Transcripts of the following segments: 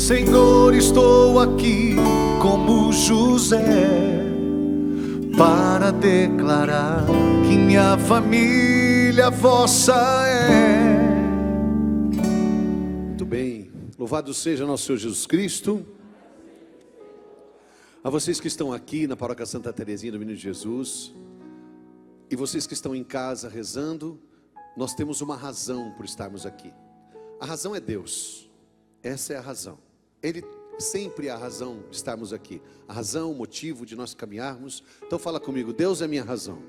Senhor, estou aqui como José para declarar que minha família vossa é. Muito bem, louvado seja nosso Senhor Jesus Cristo. A vocês que estão aqui na Paróquia Santa Teresinha do Menino Jesus, e vocês que estão em casa rezando, nós temos uma razão por estarmos aqui. A razão é Deus, essa é a razão. Ele sempre é a razão de estarmos aqui, a razão, o motivo de nós caminharmos. Então fala comigo: Deus é minha razão.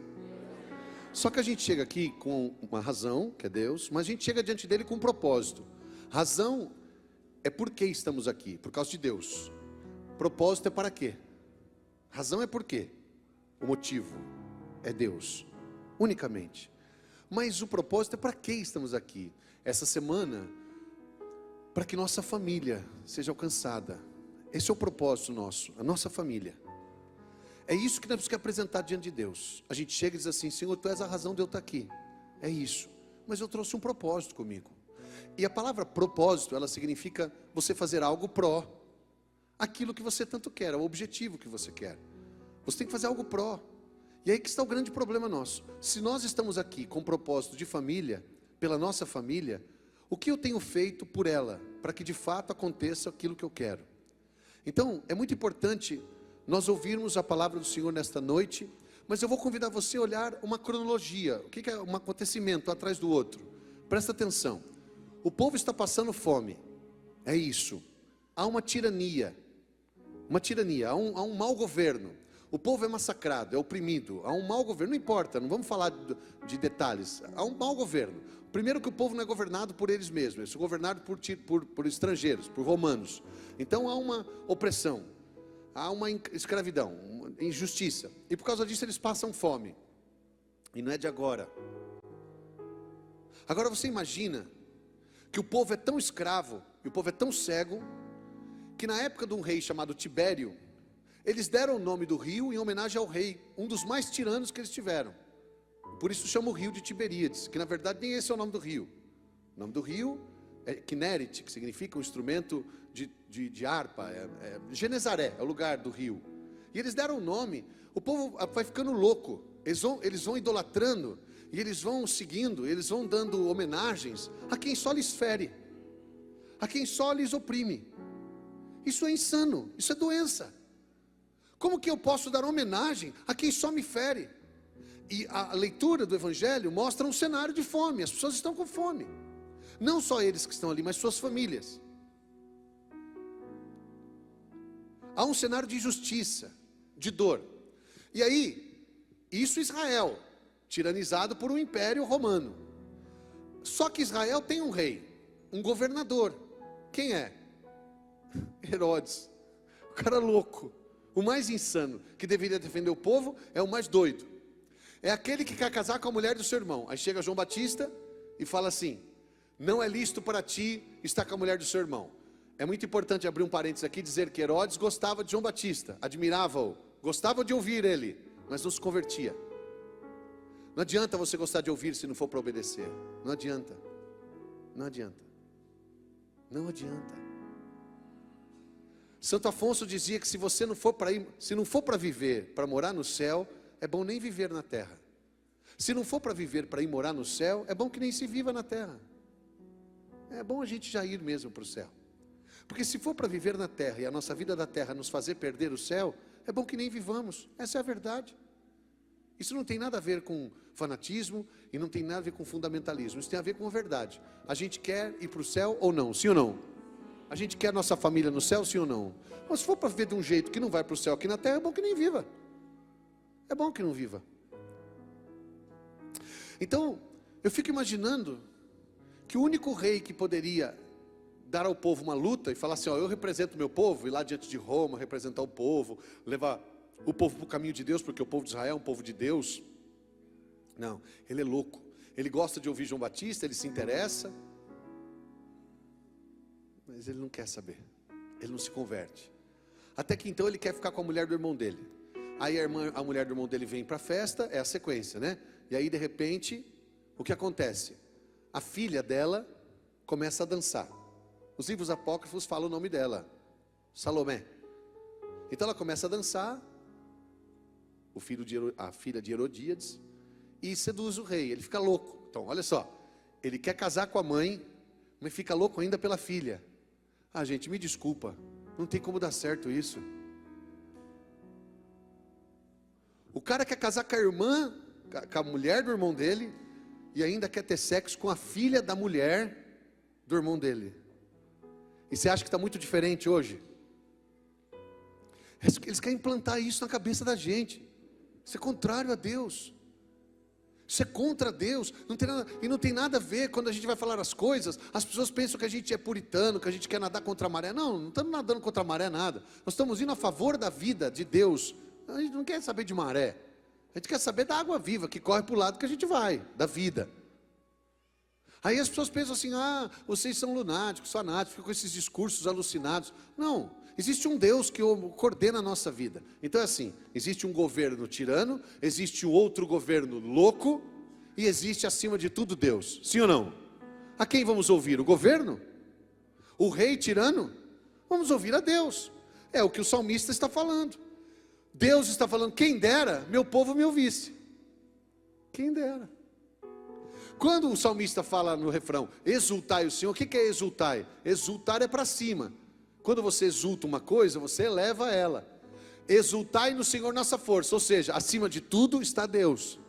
Só que a gente chega aqui com uma razão, que é Deus, mas a gente chega diante dele com um propósito. Razão é por que estamos aqui, por causa de Deus. Propósito é para quê? Razão é por quê? O motivo é Deus, unicamente. Mas o propósito é para que estamos aqui. Essa semana, para que nossa família seja alcançada. Esse é o propósito nosso, a nossa família. É isso que nós temos que apresentar diante de Deus. A gente chega e diz assim: Senhor, Tu és a razão de eu estar aqui. É isso, mas eu trouxe um propósito comigo. E a palavra propósito, ela significa você fazer algo pró aquilo que você tanto quer, o objetivo que você quer. Você tem que fazer algo pró. E aí que está o grande problema nosso. Se nós estamos aqui com o propósito de família, pela nossa família, o que eu tenho feito por ela, para que de fato aconteça aquilo que eu quero? Então, é muito importante nós ouvirmos a palavra do Senhor nesta noite, mas eu vou convidar você a olhar uma cronologia. O que é um acontecimento atrás do outro? Presta atenção. O povo está passando fome, é isso. Há uma tirania, há um mau governo. O povo é massacrado, é oprimido, há um mau governo. Não importa, não vamos falar de detalhes. Há um mau governo. Primeiro que o povo não é governado por eles mesmos, eles são governados por estrangeiros, por romanos. Então há uma opressão, há uma escravidão, uma injustiça. E por causa disso eles passam fome. E não é de agora. Agora você imagina que o povo é tão escravo, e o povo é tão cego, que na época de um rei chamado Tibério, eles deram o nome do rio em homenagem ao rei, um dos mais tiranos que eles tiveram. Por isso chama o rio de Tiberíades, que na verdade nem esse é o nome do rio. O nome do rio é Quinerite, que significa um instrumento de harpa, Genezaré, é o lugar do rio. E eles deram o nome, o povo vai ficando louco, eles vão idolatrando, e eles vão seguindo, eles vão dando homenagens a quem só lhes fere, a quem só lhes oprime. Isso é insano, isso é doença. Como que eu posso dar homenagem a quem só me fere? E a leitura do Evangelho mostra um cenário de fome. As pessoas estão com fome. Não só eles que estão ali, mas suas famílias. Há um cenário de injustiça, de dor. E aí, isso Israel, tiranizado por um império romano. Só que Israel tem um rei, um governador. Quem é? Herodes. O cara louco. O mais insano, que deveria defender o povo, é o mais doido. É aquele que quer casar com a mulher do seu irmão. Aí chega João Batista e fala assim: não é lícito para ti estar com a mulher do seu irmão. É muito importante abrir um parênteses aqui e dizer que Herodes gostava de João Batista, admirava-o, gostava de ouvir ele, mas não se convertia. Não adianta você gostar de ouvir se não for para obedecer. Não adianta. Não adianta. Não adianta. Santo Afonso dizia que se você não for para viver, para morar no céu, é bom nem viver na terra. Se não for para viver, para ir morar no céu, é bom que nem se viva na terra. É bom a gente já ir mesmo para o céu. Porque se for para viver na terra e a nossa vida da terra nos fazer perder o céu, é bom que nem vivamos. Essa é a verdade. Isso não tem nada a ver com fanatismo e não tem nada a ver com fundamentalismo. Isso tem a ver com a verdade. A gente quer ir para o céu ou não? Sim ou não? A gente quer nossa família no céu, sim ou não? Mas se for para viver de um jeito que não vai para o céu aqui na terra, é bom que nem viva. É bom que não viva. Então, eu fico imaginando que o único rei que poderia dar ao povo uma luta e falar assim: ó, eu represento o meu povo, ir lá diante de Roma, representar o povo, levar o povo para o caminho de Deus, porque o povo de Israel é um povo de Deus. Não, ele é louco. Ele gosta de ouvir João Batista, ele se interessa, mas ele não quer saber, ele não se converte. Até que então ele quer ficar com a mulher do irmão dele. Aí a mulher do irmão dele vem para a festa, é a sequência, né? E aí de repente, o que acontece? A filha dela começa a dançar. Os livros apócrifos falam o nome dela, Salomé. Então ela começa a dançar, a filha de Herodíades, e seduz o rei. Ele fica louco. Então, olha só, ele quer casar com a mãe, mas fica louco ainda pela filha. Ah, gente, me desculpa, não tem como dar certo isso. O cara quer casar com a irmã, com a mulher do irmão dele, e ainda quer ter sexo com a filha da mulher do irmão dele. E você acha que está muito diferente hoje? Eles querem implantar isso na cabeça da gente. Isso é contrário a Deus. Isso é contra Deus. Não tem nada, e não tem nada a ver. Quando a gente vai falar as coisas, as pessoas pensam que a gente é puritano, que a gente quer nadar contra a maré. Não, não estamos nadando contra a maré nada. Nós estamos indo a favor da vida de Deus. A gente não quer saber de maré. A gente quer saber da água viva que corre para o lado que a gente vai, da vida. Aí as pessoas pensam assim: ah, vocês são lunáticos, fanáticos, ficam com esses discursos alucinados. Não, existe um Deus que coordena a nossa vida. Então é assim, existe um governo tirano, existe um outro governo louco, e existe acima de tudo Deus. Sim ou não? A quem vamos ouvir? O governo? O rei tirano? Vamos ouvir a Deus. É o que o salmista está falando. Deus está falando: quem dera meu povo me ouvisse. Quem dera. Quando o salmista fala no refrão, exultai o Senhor, o que é exultai? Exultar é para cima. Quando você exulta uma coisa, você eleva ela. Exultai no Senhor nossa força, ou seja, acima de tudo está Deus.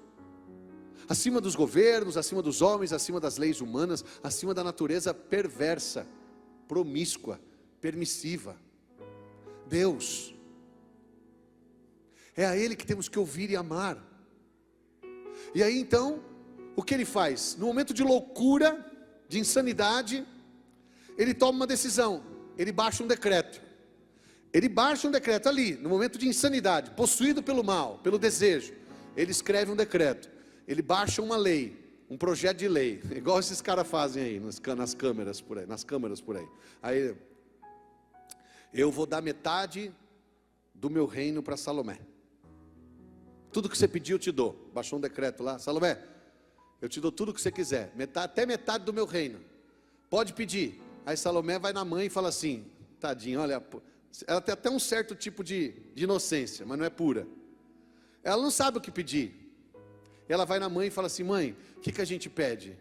Acima dos governos, acima dos homens, acima das leis humanas, acima da natureza perversa, promíscua, permissiva. Deus. É a Ele que temos que ouvir e amar. E aí então, o que Ele faz? No momento de loucura, de insanidade, Ele toma uma decisão. Ele baixa um decreto. Ele baixa um decreto ali, no momento de insanidade, possuído pelo mal, pelo desejo. Ele escreve um decreto. Ele baixa uma lei, um projeto de lei, igual esses caras fazem aí, nas câmeras por aí. Aí, eu vou dar metade do meu reino para Salomé. Tudo que você pediu eu te dou. Baixou um decreto lá: Salomé, eu te dou tudo que você quiser, até metade do meu reino. Pode pedir. Aí Salomé vai na mãe e fala assim: tadinha, olha, ela tem até um certo tipo de inocência, mas não é pura. Ela não sabe o que pedir. Ela vai na mãe e fala assim: mãe, o que a gente pede?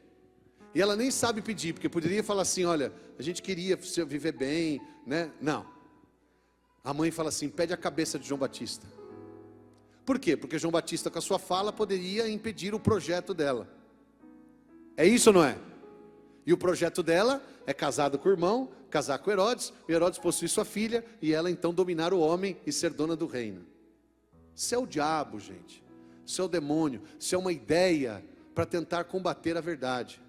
E ela nem sabe pedir, porque poderia falar assim: olha, a gente queria viver bem, né? Não. A mãe fala assim: pede a cabeça de João Batista. Por quê? Porque João Batista, com a sua fala, poderia impedir o projeto dela. É isso ou não é? E o projeto dela é casado com o irmão, casar com Herodes, e Herodes possui sua filha, e ela então dominar o homem e ser dona do reino. Isso é o diabo, gente. Isso é o demônio. Isso é uma ideia para tentar combater a verdade.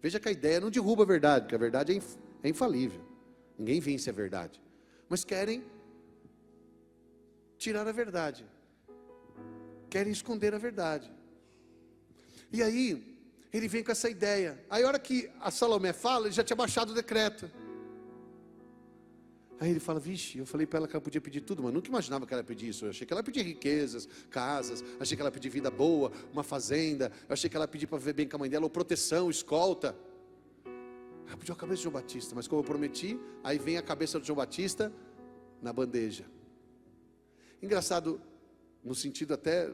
Veja que a ideia não derruba a verdade, porque a verdade é infalível. Ninguém vence a verdade. Mas querem tirar a verdade. Querem esconder a verdade. E aí, ele vem com essa ideia. Aí a hora que a Salomé fala, ele já tinha baixado o decreto. Aí ele fala: vixe, eu falei para ela que ela podia pedir tudo, mas nunca imaginava que ela ia pedir isso. Eu achei que ela ia pedir riquezas, casas, achei que ela ia pedir vida boa, uma fazenda, eu achei que ela ia pedir para viver bem com a mãe dela, ou proteção, escolta. Ela pediu a cabeça de João Batista, mas como eu prometi, aí vem a cabeça de João Batista na bandeja. Engraçado, no sentido até,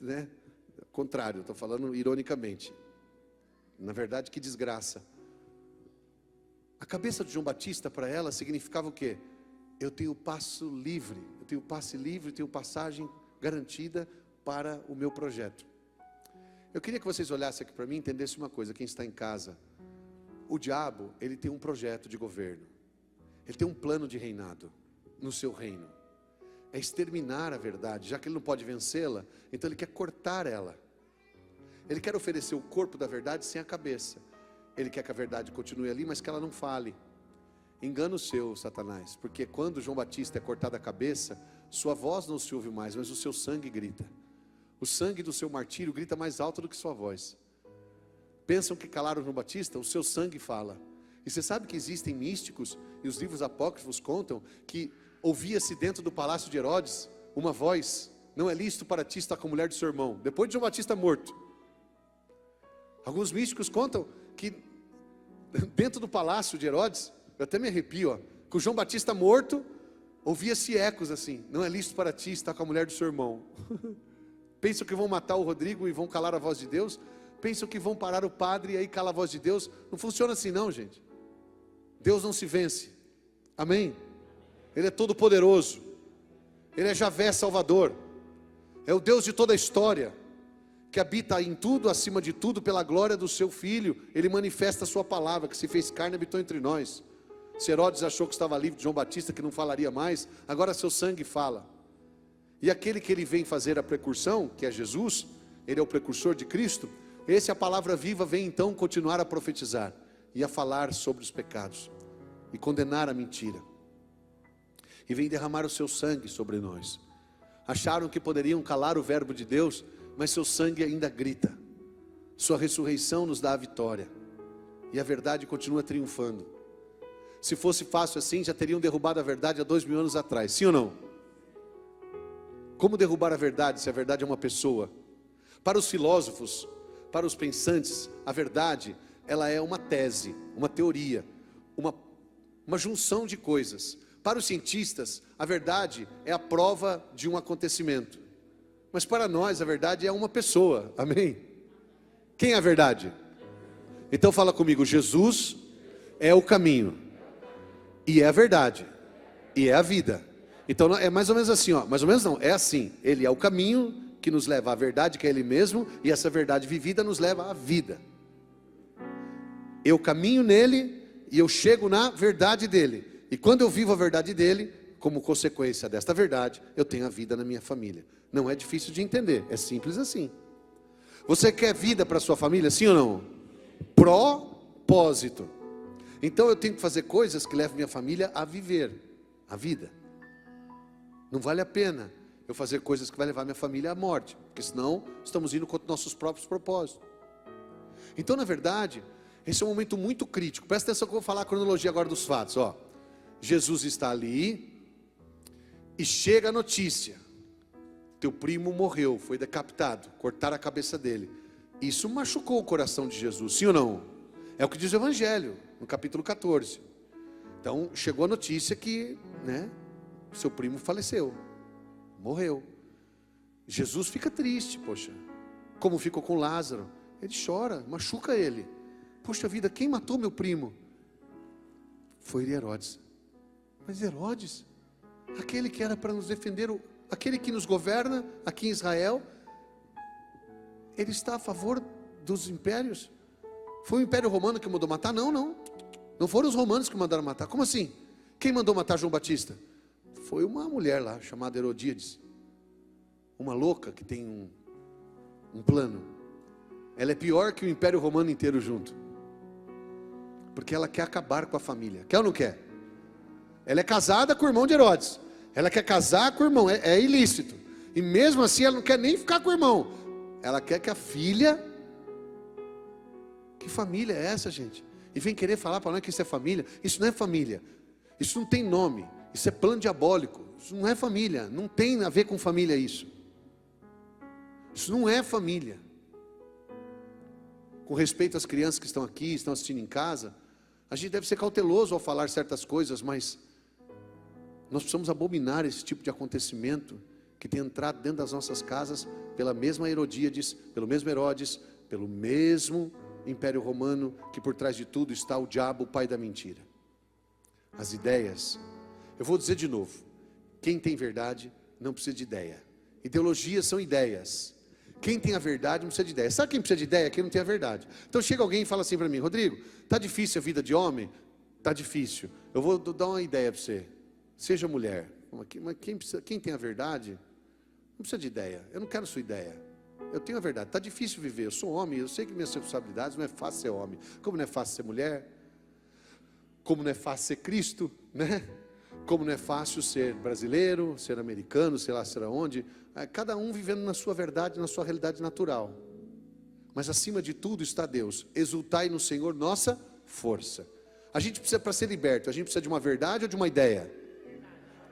né, contrário, estou falando ironicamente. Na verdade, que desgraça. A cabeça de João Batista para ela significava o quê? Eu tenho passe livre, eu tenho passagem garantida para o meu projeto. Eu queria que vocês olhassem aqui para mim e entendessem uma coisa, quem está em casa. O diabo, ele tem um projeto de governo. Ele tem um plano de reinado no seu reino. É exterminar a verdade, já que ele não pode vencê-la, então ele quer cortar ela. Ele quer oferecer o corpo da verdade sem a cabeça. Ele quer que a verdade continue ali, mas que ela não fale. Engano seu, Satanás, porque quando João Batista é cortado a cabeça, sua voz não se ouve mais, mas o seu sangue grita. O sangue do seu martírio grita mais alto do que sua voz. Pensam que calaram João Batista? O seu sangue fala. E você sabe que existem místicos, e os livros apócrifos contam, que ouvia-se dentro do palácio de Herodes uma voz: não é lícito para ti estar com a mulher do seu irmão, depois de João Batista morto. Alguns místicos contam que dentro do palácio de Herodes, eu até me arrepio, ó, com João Batista morto, ouvia-se ecos assim: não é lícito para ti estar com a mulher do seu irmão. Pensam que vão matar o Rodrigo e vão calar a voz de Deus? Pensam que vão parar o padre e aí cala a voz de Deus? Não funciona assim não, gente. Deus não se vence, amém? Ele é todo poderoso, Ele é Javé Salvador, é o Deus de toda a história, que habita em tudo, acima de tudo, pela glória do seu Filho. Ele manifesta a sua palavra, que se fez carne e habitou entre nós. Se Herodes achou que estava livre de João Batista, que não falaria mais, agora seu sangue fala. E aquele que ele vem fazer a precursão, que é Jesus, ele é o precursor de Cristo, esse, a palavra viva, vem então continuar a profetizar e a falar sobre os pecados e condenar a mentira, e vem derramar o seu sangue sobre nós. Acharam que poderiam calar o verbo de Deus, mas seu sangue ainda grita. Sua ressurreição nos dá a vitória, e a verdade continua triunfando. Se fosse fácil assim, já teriam derrubado a verdade há 2000 anos atrás, sim ou não? Como derrubar a verdade, se a verdade é uma pessoa? Para os filósofos, para os pensantes, a verdade, ela é uma tese, uma teoria, uma junção de coisas. Para os cientistas, a verdade é a prova de um acontecimento. Mas para nós, a verdade é uma pessoa, amém? Quem é a verdade? Então fala comigo: Jesus é o caminho, e é a verdade, e é a vida. Então é mais ou menos assim, ó, mais ou menos não, é assim: Ele é o caminho que nos leva à verdade, que é Ele mesmo, e essa verdade vivida nos leva à vida. Eu caminho nele, e eu chego na verdade dele. E quando eu vivo a verdade dele, como consequência desta verdade, eu tenho a vida na minha família. Não é difícil de entender, é simples assim. Você quer vida para sua família, sim ou não? Propósito. Então eu tenho que fazer coisas que levam minha família a viver a vida. Não vale a pena eu fazer coisas que vai levar minha família à morte, porque senão estamos indo contra nossos próprios propósitos. Então, na verdade, esse é um momento muito crítico. Presta atenção que eu vou falar a cronologia agora dos fatos, ó. Jesus está ali e chega a notícia: teu primo morreu, foi decapitado, cortaram a cabeça dele. Isso machucou o coração de Jesus, sim ou não? É o que diz o Evangelho, no capítulo 14. Então, chegou a notícia que, seu primo faleceu, morreu. Jesus fica triste, poxa, como ficou com Lázaro. Ele chora, machuca ele. Poxa vida, quem matou meu primo? Foi Herodes. Mas Herodes, aquele que era para nos defender, aquele que nos governa aqui em Israel, ele está a favor dos impérios? Foi o Império Romano que mandou matar? Não foram os romanos que mandaram matar. Como assim? Quem mandou matar João Batista? Foi uma mulher lá, chamada Herodíades, uma louca que tem um plano. Ela é pior que o Império Romano inteiro junto, porque ela quer acabar com a família. Quer ou não quer? Ela é casada com o irmão de Herodes, ela quer casar com o irmão, é ilícito, e mesmo assim ela não quer nem ficar com o irmão, ela quer que a filha... Que família é essa, gente? E vem querer falar para nós que isso é família. Isso não é família, isso não tem nome, isso é plano diabólico. Isso não é família, não tem a ver com família isso. Isso não é família. Com respeito às crianças que estão aqui, estão assistindo em casa, a gente deve ser cauteloso ao falar certas coisas, mas nós precisamos abominar esse tipo de acontecimento que tem entrado dentro das nossas casas pela mesma Herodíades, pelo mesmo Herodes, pelo mesmo Império Romano, que por trás de tudo está o diabo, o pai da mentira. As ideias, eu vou dizer de novo: quem tem verdade não precisa de ideia. Ideologias são ideias. Quem tem a verdade não precisa de ideia. Sabe quem precisa de ideia? Quem não tem a verdade. Então chega alguém e fala assim para mim: Rodrigo, está difícil a vida de homem? Está difícil. Eu vou dar uma ideia para você. Seja mulher. Mas quem tem a verdade não precisa de ideia. Eu não quero sua ideia. Eu tenho a verdade. Está difícil viver. Eu sou homem, eu sei que minhas responsabilidades, não é fácil ser homem. Como não é fácil ser mulher? Como não é fácil ser Cristo, né? Como não é fácil ser brasileiro, ser americano, sei lá, será onde. Cada um vivendo na sua verdade, na sua realidade natural. Mas acima de tudo está Deus. Exultai no Senhor nossa força. A gente precisa, para ser liberto, a gente precisa de uma verdade ou de uma ideia?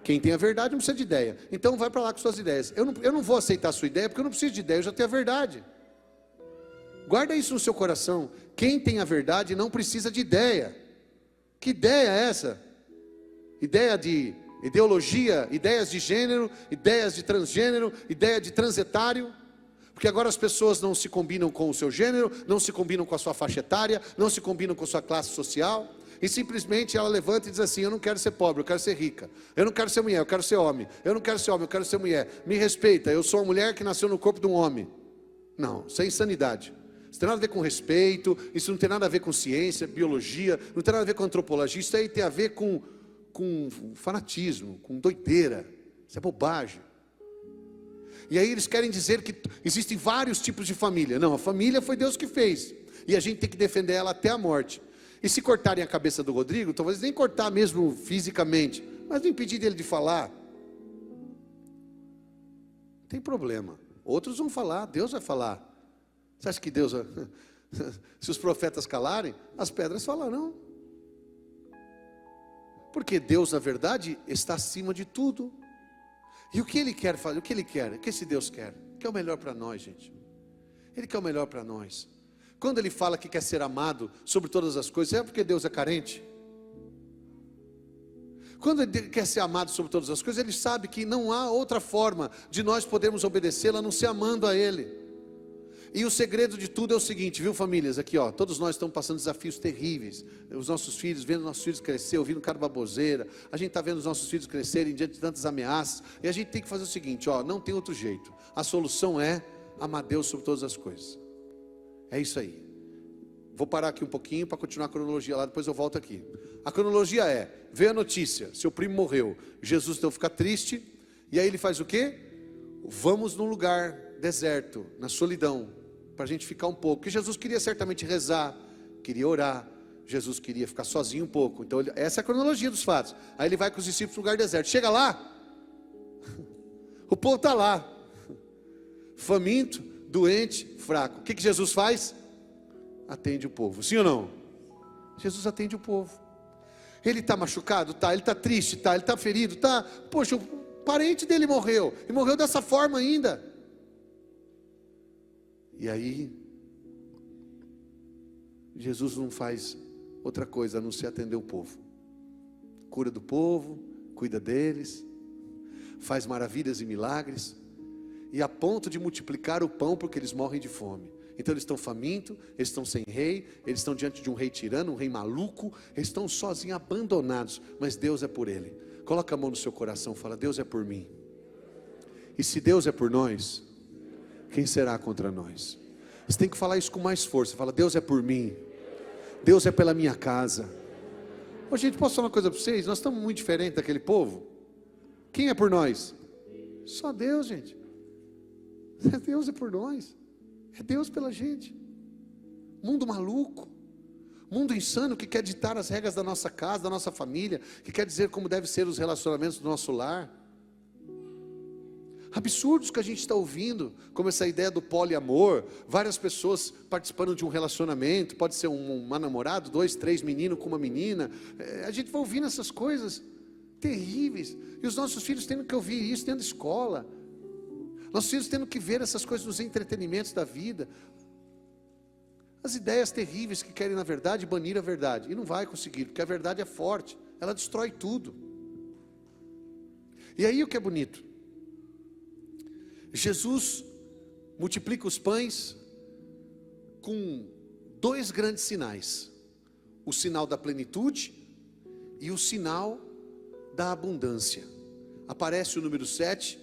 Quem tem a verdade não precisa de ideia. Então vai para lá com suas ideias. Eu não vou aceitar a sua ideia, porque eu não preciso de ideia, eu já tenho a verdade. Guarda isso no seu coração. Quem tem a verdade não precisa de ideia. Que ideia é essa? Ideia de ideologia, ideias de gênero, ideias de transgênero, ideia de transetário. Porque agora as pessoas não se combinam com o seu gênero, não se combinam com a sua faixa etária, não se combinam com a sua classe social. E simplesmente ela levanta e diz assim: eu não quero ser pobre, eu quero ser rica. Eu não quero ser mulher, eu quero ser homem. Eu não quero ser homem, eu quero ser mulher. Me respeita, eu sou uma mulher que nasceu no corpo de um homem. Não, isso é insanidade. Isso não tem nada a ver com respeito, isso não tem nada a ver com ciência, biologia, não tem nada a ver com antropologia. Isso aí tem a ver com fanatismo, com doideira. Isso é bobagem. E aí eles querem dizer que existem vários tipos de família. Não, a família foi Deus que fez, e a gente tem que defender ela até a morte. E se cortarem a cabeça do Rodrigo, talvez nem cortar mesmo fisicamente, mas não impedir dele de falar, não tem problema. Outros vão falar, Deus vai falar. Você acha que Deus, se os profetas calarem, as pedras falarão? Porque Deus, na verdade, está acima de tudo. E o que Ele quer fazer? O que Ele quer? O que esse Deus quer? O que é o melhor para nós, gente? Ele quer o melhor para nós. Quando Ele fala que quer ser amado sobre todas as coisas, é porque Deus é carente? Quando Ele quer ser amado sobre todas as coisas, Ele sabe que não há outra forma de nós podermos obedecê-lo a não ser amando a Ele. E o segredo de tudo é o seguinte, viu, famílias? Aqui, ó, todos nós estamos passando desafios terríveis. Os nossos filhos, vendo nossos filhos crescer, ouvindo cara baboseira. A gente está vendo os nossos filhos crescerem diante de tantas ameaças. E a gente tem que fazer o seguinte, ó, não tem outro jeito. A solução é amar Deus sobre todas as coisas. É isso aí. Vou parar aqui um pouquinho para continuar a cronologia lá, depois eu volto aqui. A cronologia é, vê a notícia, seu primo morreu. Jesus então fica triste, e aí ele faz o quê? Vamos num lugar deserto, na solidão, para a gente ficar um pouco. Porque Jesus queria certamente rezar, queria orar. Jesus queria ficar sozinho um pouco. Então essa é a cronologia dos fatos. Aí ele vai com os discípulos no lugar deserto. Chega lá, o povo está lá, faminto, doente, fraco. O que Jesus faz? Atende o povo, sim ou não? Jesus atende o povo. Ele está machucado? Tá. Ele está triste? Tá. Ele está ferido? Tá. Poxa, o parente dele morreu, e morreu dessa forma ainda. E aí, Jesus não faz outra coisa a não ser atender o povo. Cura do povo, cuida deles, faz maravilhas e milagres, e a ponto de multiplicar o pão, porque eles morrem de fome. Então eles estão famintos, eles estão sem rei, eles estão diante de um rei tirano, um rei maluco, eles estão sozinhos, abandonados, mas Deus é por ele. Coloca a mão no seu coração, fala: Deus é por mim. E se Deus é por nós, quem será contra nós? Você tem que falar isso com mais força. Fala: Deus é por mim, Deus é pela minha casa. Ô, gente, posso falar uma coisa para vocês? Nós estamos muito diferentes daquele povo. Quem é por nós? Só Deus, gente. Deus é por nós. É Deus pela gente. Mundo maluco, mundo insano, que quer ditar as regras da nossa casa, da nossa família, que quer dizer como devem ser os relacionamentos do nosso lar. Absurdos que a gente está ouvindo, como essa ideia do poliamor, várias pessoas participando de um relacionamento, pode ser uma namorada, 2, 3 meninos com uma menina. A gente vai ouvindo essas coisas terríveis, e os nossos filhos tendo que ouvir isso dentro da escola. Nossos filhos tendo que ver essas coisas nos entretenimentos da vida. As ideias terríveis que querem, na verdade, banir a verdade. E não vai conseguir, porque a verdade é forte. Ela destrói tudo. E aí o que é bonito? Jesus multiplica os pães com 2 grandes sinais. O sinal da plenitude e o sinal da abundância. Aparece o número 7,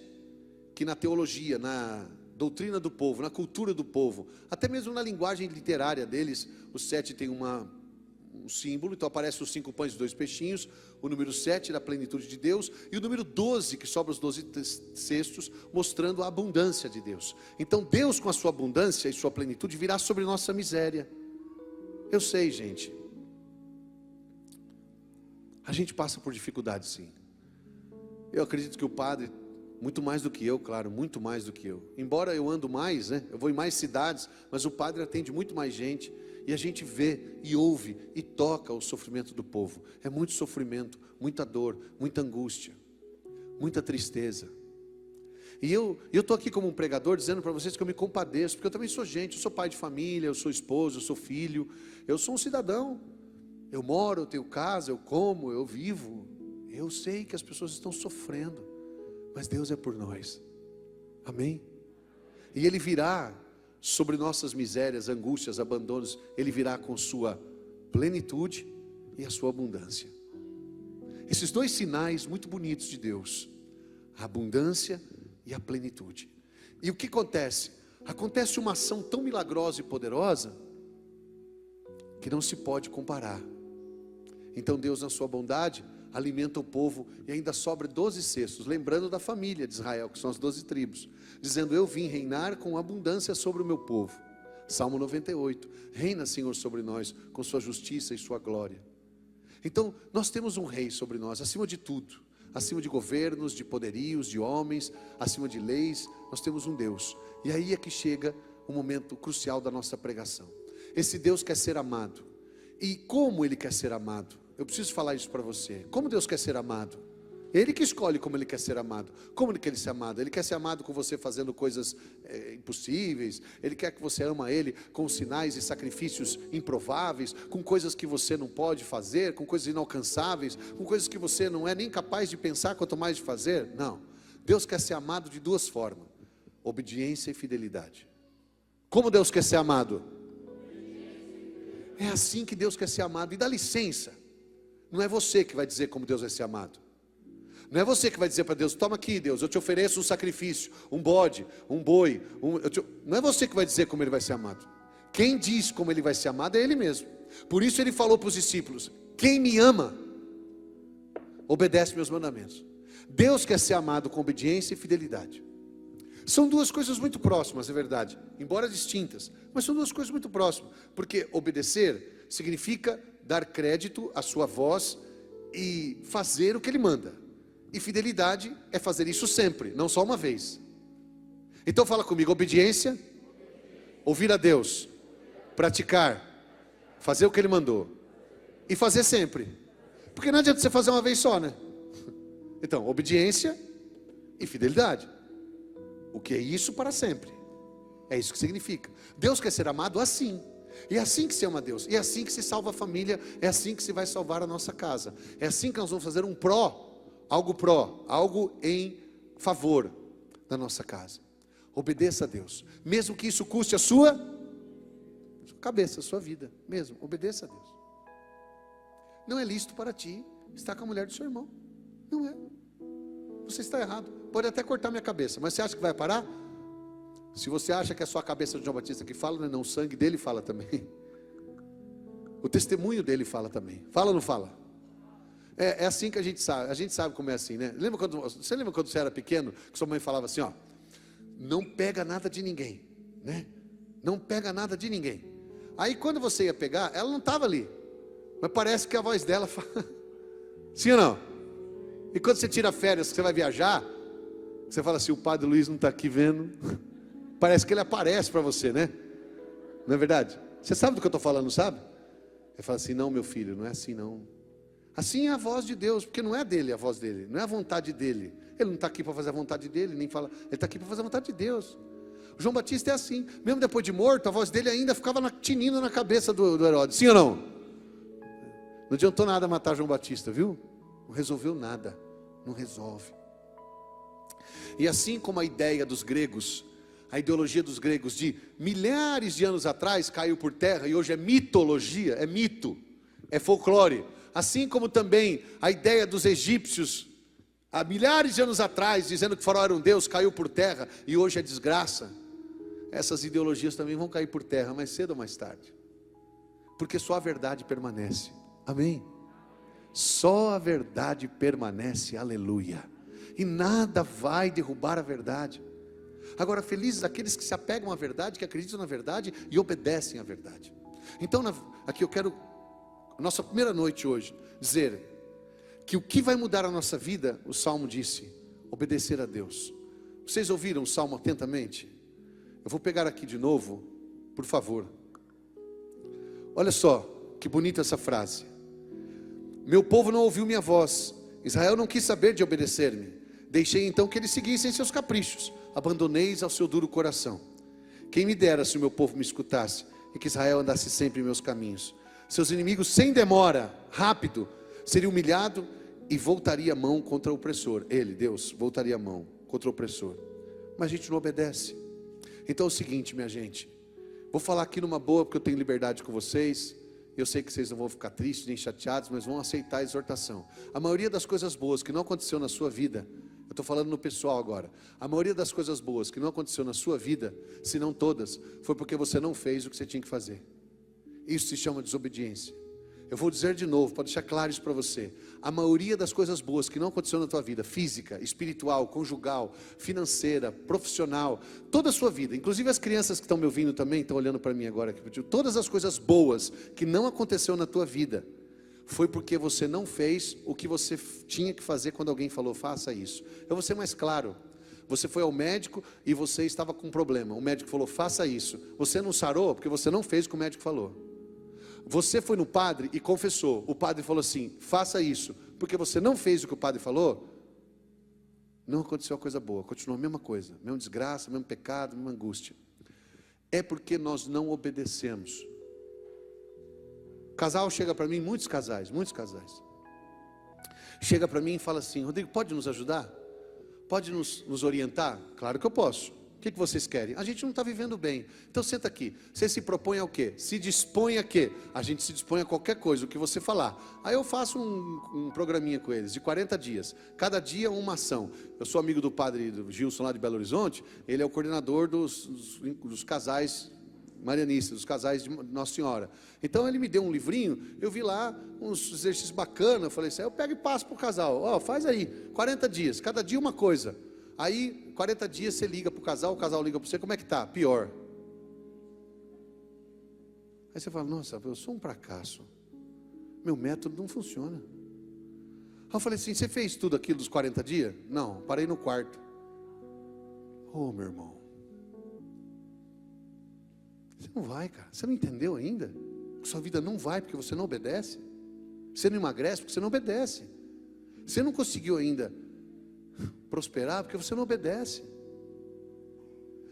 que na teologia, na doutrina do povo, na cultura do povo, até mesmo na linguagem literária deles, o 7 tem um símbolo. Então aparece os 5 pães e 2 peixinhos, o número 7 da plenitude de Deus, e o número 12, que sobra os 12 cestos, mostrando a abundância de Deus. Então Deus, com a sua abundância e sua plenitude, virá sobre nossa miséria. Eu sei, gente, a gente passa por dificuldades, sim. Eu acredito que o padre, muito mais do que eu, claro, muito mais do que eu. Embora eu ando mais, né? Eu vou em mais cidades, mas o padre atende muito mais gente. E a gente vê e ouve e toca o sofrimento do povo. É muito sofrimento, muita dor, muita angústia, muita tristeza. E eu estou aqui como um pregador dizendo para vocês que eu me compadeço, porque eu também sou gente, eu sou pai de família, eu sou esposo, eu sou filho, eu sou um cidadão. Eu moro, eu tenho casa, eu como, eu vivo. Eu sei que as pessoas estão sofrendo, mas Deus é por nós. Amém? E Ele virá sobre nossas misérias, angústias, abandonos, Ele virá com sua plenitude e a sua abundância. Esses dois sinais muito bonitos de Deus, a abundância e a plenitude. E o que acontece? Acontece uma ação tão milagrosa e poderosa que não se pode comparar. Então Deus, na sua bondade, alimenta o povo e ainda sobra 12 cestos, lembrando da família de Israel, que são as 12 tribos, dizendo: eu vim reinar com abundância sobre o meu povo. Salmo 98, reina, Senhor, sobre nós, com sua justiça e sua glória. Então, nós temos um rei sobre nós, acima de tudo, acima de governos, de poderios, de homens, acima de leis, nós temos um Deus. E aí é que chega o momento crucial da nossa pregação. Esse Deus quer ser amado. E como Ele quer ser amado? Eu preciso falar isso para você. Como Deus quer ser amado? Ele que escolhe como Ele quer ser amado. Como Ele quer ser amado? Ele quer ser amado com você fazendo coisas impossíveis. Ele quer que você ama Ele com sinais e sacrifícios improváveis, com coisas que você não pode fazer, com coisas inalcançáveis, com coisas que você não é nem capaz de pensar, quanto mais de fazer. Não. Deus quer ser amado de duas formas: obediência e fidelidade. Como Deus quer ser amado? É assim que Deus quer ser amado. E dá licença, não é você que vai dizer como Deus vai ser amado. Não é você que vai dizer para Deus: toma aqui, Deus, eu te ofereço um sacrifício, um bode, um boi. Não é você que vai dizer como Ele vai ser amado. Quem diz como Ele vai ser amado é Ele mesmo. Por isso Ele falou para os discípulos: quem me ama, obedece meus mandamentos. Deus quer ser amado com obediência e fidelidade. São duas coisas muito próximas, é verdade, embora distintas, mas são duas coisas muito próximas, porque obedecer significa dar crédito à sua voz e fazer o que Ele manda, e fidelidade é fazer isso sempre, não só uma vez. Então fala comigo: obediência, ouvir a Deus, praticar, fazer o que Ele mandou, e fazer sempre, porque não adianta você fazer uma vez só, né? Então, obediência e fidelidade. O que é isso para sempre? É isso que significa. Deus quer ser amado assim. E é assim que se ama a Deus. E é assim que se salva a família. É assim que se vai salvar a nossa casa. É assim que nós vamos fazer um algo em favor da nossa casa. Obedeça a Deus, mesmo que isso custe a sua cabeça, a sua vida. Mesmo, obedeça a Deus. Não é lícito para ti estar com a mulher do seu irmão. Não é. Você está errado. Pode até cortar minha cabeça, mas você acha que vai parar? Se você acha que é só a cabeça de João Batista que fala, não, o sangue dele fala também. O testemunho dele fala também. Fala ou não fala? É assim que a gente sabe como é assim, né? Você lembra quando você era pequeno, que sua mãe falava assim, ó: não pega nada de ninguém, né? Não pega nada de ninguém. Aí quando você ia pegar, ela não estava ali, mas parece que a voz dela fala. Sim ou não? E quando você tira férias, que você vai viajar, você fala assim: o Padre Luiz não está aqui vendo. Parece que ele aparece para você, né? Não é verdade? Você sabe do que eu estou falando, sabe? Ele fala assim: não, meu filho, não é assim não. Assim é a voz de Deus, porque não é dele a voz dele, não é a vontade dele. Ele não está aqui para fazer a vontade dele, nem fala, ele está aqui para fazer a vontade de Deus. O João Batista é assim, mesmo depois de morto, a voz dele ainda ficava tinindo na cabeça do Herodes. Sim ou não? Não adiantou nada matar João Batista, viu? Não resolveu nada, não resolve. E assim como a ideia dos gregos, a ideologia dos gregos de milhares de anos atrás caiu por terra e hoje é mitologia, é mito, é folclore. Assim como também a ideia dos egípcios, há milhares de anos atrás, dizendo que o faraó era um deus, caiu por terra e hoje é desgraça. Essas ideologias também vão cair por terra, mais cedo ou mais tarde. Porque só a verdade permanece. Amém? Só a verdade permanece, aleluia. E nada vai derrubar a verdade. Agora, felizes aqueles que se apegam à verdade, que acreditam na verdade e obedecem à verdade. Então, aqui eu quero, nossa primeira noite hoje, dizer que o que vai mudar a nossa vida, o Salmo disse: obedecer a Deus. Vocês ouviram o Salmo atentamente? Eu vou pegar aqui de novo, por favor. Olha só, que bonita essa frase. Meu povo não ouviu minha voz, Israel não quis saber de obedecer-me. Deixei então que eles seguissem seus caprichos. Abandoneis ao seu duro coração. Quem me dera se o meu povo me escutasse, e que Israel andasse sempre em meus caminhos. Seus inimigos, sem demora, rápido, seria humilhado e voltaria a mão contra o opressor. Ele, Deus, voltaria a mão contra o opressor. Mas a gente não obedece. Então é o seguinte, minha gente, vou falar aqui numa boa, porque eu tenho liberdade com vocês. Eu sei que vocês não vão ficar tristes nem chateados, mas vão aceitar a exortação. A maioria das coisas boas que não aconteceu na sua vida, eu estou falando no pessoal agora, a maioria das coisas boas que não aconteceu na sua vida, se não todas, foi porque você não fez o que você tinha que fazer. Isso se chama desobediência. Eu vou dizer de novo, para deixar claro isso para você. A maioria das coisas boas que não aconteceu na tua vida, física, espiritual, conjugal, financeira, profissional, toda a sua vida, inclusive as crianças que estão me ouvindo também, estão olhando para mim agora, todas as coisas boas que não aconteceu na tua vida, foi porque você não fez o que você tinha que fazer quando alguém falou, faça isso. Eu vou ser mais claro. Você foi ao médico e você estava com um problema. O médico falou, faça isso. Você não sarou porque você não fez o que o médico falou. Você foi no padre e confessou. O padre falou assim, faça isso. Porque você não fez o que o padre falou. Não aconteceu a coisa boa. Continuou a mesma coisa. Mesma desgraça, mesmo pecado, mesma angústia. É porque nós não obedecemos. Casal chega para mim, muitos casais. Chega para mim e fala assim, Rodrigo, pode nos ajudar? Pode nos orientar? Claro que eu posso. O que vocês querem? A gente não está vivendo bem. Então senta aqui. Você se propõe ao quê? Se dispõe a quê? A gente se dispõe a qualquer coisa, o que você falar. Aí eu faço um programinha com eles, de 40 dias. Cada dia uma ação. Eu sou amigo do padre Gilson lá de Belo Horizonte. Ele é o coordenador dos casais marianistas, dos casais de Nossa Senhora. Então ele me deu um livrinho, eu vi lá uns exercícios bacanas, eu falei assim, eu pego e passo para o casal, faz aí, 40 dias, cada dia uma coisa. Aí, 40 dias você liga para o casal liga para você, como é que está? Pior. Aí você fala, nossa, eu sou um fracasso, meu método não funciona. Aí eu falei assim, você fez tudo aquilo dos 40 dias? Não, parei no quarto. Oh, meu irmão, você não vai, cara, você não entendeu ainda? Sua vida não vai porque você não obedece. Você não emagrece porque você não obedece. Você não conseguiu ainda prosperar porque você não obedece.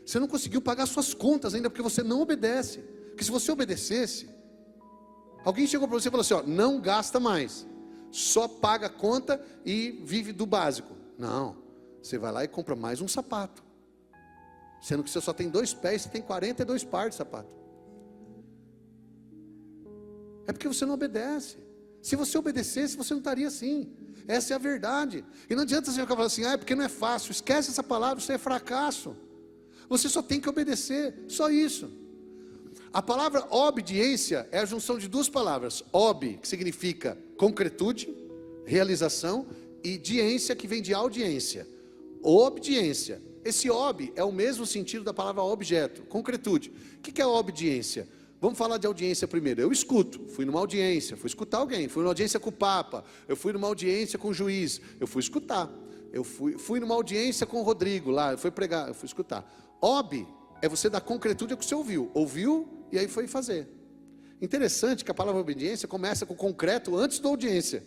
Você não conseguiu pagar suas contas ainda porque você não obedece. Porque se você obedecesse, alguém chegou para você e falou assim, não gasta mais, só paga a conta e vive do básico. Não, você vai lá e compra mais um sapato, sendo que você só tem 2 pés, você tem 42 pares de sapato. É porque você não obedece. Se você obedecesse, você não estaria assim. Essa é a verdade. E não adianta você ficar falando assim, é porque não é fácil. Esquece essa palavra, isso é fracasso. Você só tem que obedecer, só isso. A palavra obediência é a junção de 2 palavras. Ob, que significa concretude, realização, e diência, que vem de audiência. Obediência. Esse ob é o mesmo sentido da palavra objeto, concretude. O que é a obediência? Vamos falar de audiência primeiro. Eu escuto, fui numa audiência, fui escutar alguém, fui numa audiência com o Papa, eu fui numa audiência com o juiz, eu fui escutar. Eu fui numa audiência com o Rodrigo lá, eu fui pregar, eu fui escutar. Ob é você dar concretude ao que você ouviu e aí foi fazer. Interessante que a palavra obediência começa com concreto antes da audiência.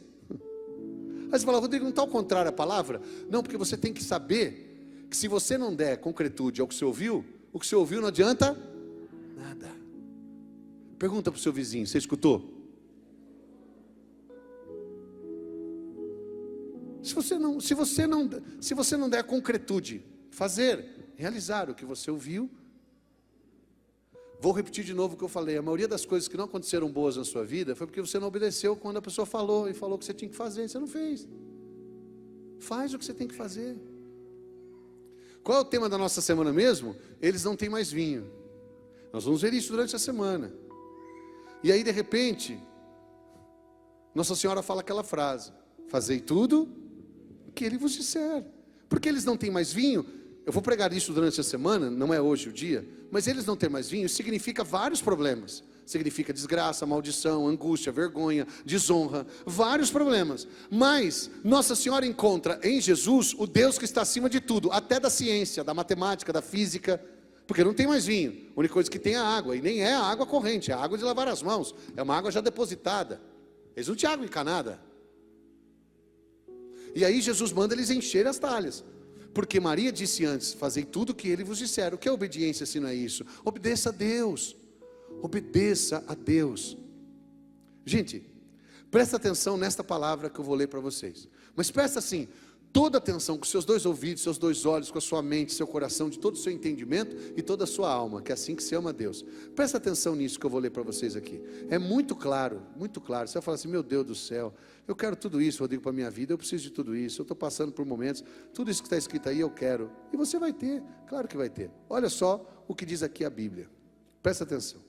Aí você fala, Rodrigo, não está ao contrário a palavra? Não, porque você tem que saber que se você não der concretude ao que você ouviu, o que você ouviu não adianta nada. Pergunta para o seu vizinho, você escutou? Se você não der concretude, fazer, realizar o que você ouviu. Vou repetir de novo o que eu falei. A maioria das coisas que não aconteceram boas na sua vida foi porque você não obedeceu quando a pessoa falou e falou que você tinha que fazer, você não fez. Faz o que você tem que fazer. Qual é o tema da nossa semana mesmo? Eles não têm mais vinho. Nós vamos ver isso durante a semana. E aí de repente, Nossa Senhora fala aquela frase: fazei tudo o que Ele vos disser. Porque eles não têm mais vinho. Eu vou pregar isso durante a semana, não é hoje o dia, mas eles não ter mais vinho significa vários problemas. Significa desgraça, maldição, angústia, vergonha, desonra, vários problemas. Mas Nossa Senhora encontra em Jesus o Deus que está acima de tudo, até da ciência, da matemática, da física, porque não tem mais vinho. A única coisa que tem é a água, e nem é a água corrente, é a água de lavar as mãos, é uma água já depositada. Eles não tinham água encanada. E aí Jesus manda eles encherem as talhas. Porque Maria disse antes: fazei tudo o que ele vos disser. O que é obediência se não é isso? Obedeça a Deus. Obedeça a Deus. Gente, presta atenção nesta palavra que eu vou ler para vocês. Mas presta assim, toda atenção, com seus dois ouvidos, seus dois olhos, com a sua mente, seu coração, de todo o seu entendimento e toda a sua alma, que é assim que se ama a Deus. Presta atenção nisso que eu vou ler para vocês aqui. É muito claro, muito claro. Você vai falar assim: meu Deus do céu, eu quero tudo isso, Rodrigo, para a minha vida, eu preciso de tudo isso, eu estou passando por momentos, tudo isso que está escrito aí eu quero. E você vai ter, claro que vai ter. Olha só o que diz aqui a Bíblia. Presta atenção.